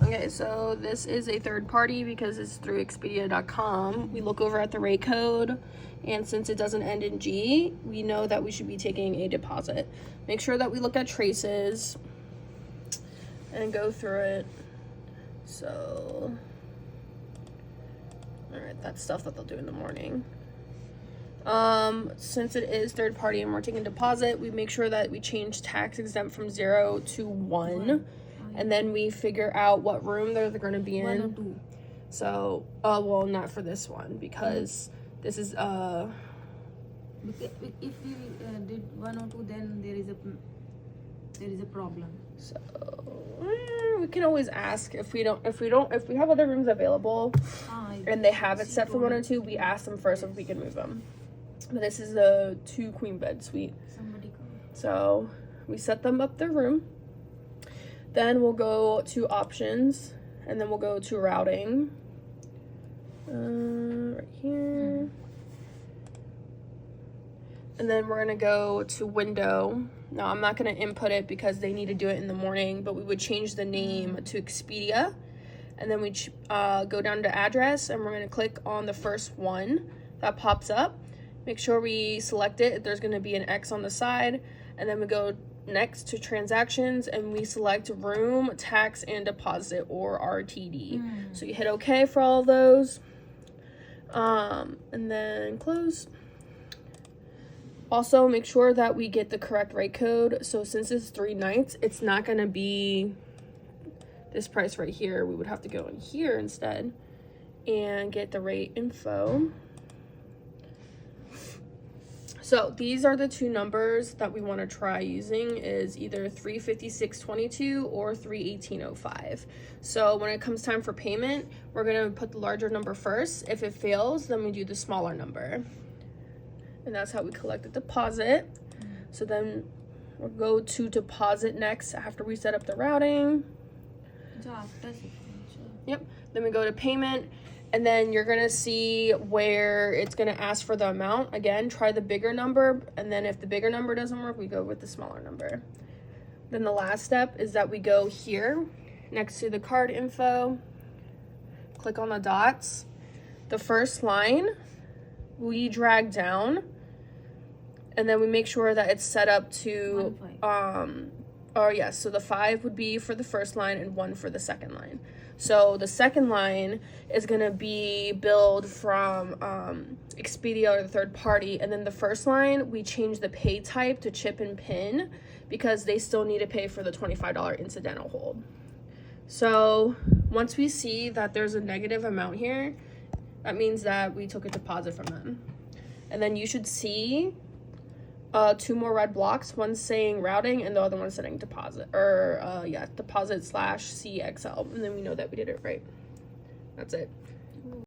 Okay, so this is a third party because it's through Expedia.com. We look over at the rate code, and since it doesn't end in G, we know that we should be taking a deposit. Make sure that we look at traces and go through it. So, all right, that's stuff that they'll do in the morning. Since it is third party and we're taking deposit, we make sure that we change tax exempt from 0 to 1. And then we figure out what room they're going to be in. 1 or 2. So, well, not for this one because this is Because if we did 1 or 2, then there is a problem. So we can always ask if we have other rooms available and they have it set for 1 or 2. We ask them first if we can move them. But this is a 2 queen bed suite. Somebody come. So we set them up their room. Then we'll go to options, and then we'll go to routing. Right here. And then we're gonna go to window. Now I'm not gonna input it because they need to do it in the morning, but we would change the name to Expedia. And then we go down to address, and we're gonna click on the first one that pops up. Make sure we select it. There's gonna be an X on the side, and then we go next to transactions and we select room, tax, and deposit, or RTD. So you hit OK for all of those, and then close. Also make sure that we get the correct rate code. So since it's 3 nights, it's not going to be this price right here. We would have to go in here instead and get the rate info. So these are the 2 numbers that we want to try using, is either 356.22 or 318.05. So when it comes time for payment, we're going to put the larger number first. If it fails, then we do the smaller number. And that's how we collect the deposit. So then we'll go to deposit next after we set up the routing. So after Yep. Then we go to payment. And then you're going to see where it's going to ask for the amount. Again, try the bigger number. And then if the bigger number doesn't work, we go with the smaller number. Then the last step is that we go here next to the card info. Click on the dots. The first line, we drag down. And then we make sure that it's set up to, so the 5 would be for the first line and 1 for the second line. So the second line is going to be billed from Expedia or the third party. And then the first line, we change the pay type to chip and pin because they still need to pay for the $25 incidental hold. So once we see that there's a negative amount here, that means that we took a deposit from them. And then you should see 2 more red blocks, one saying routing and the other one saying deposit, or deposit /CXL, and then we know that we did it right. That's it.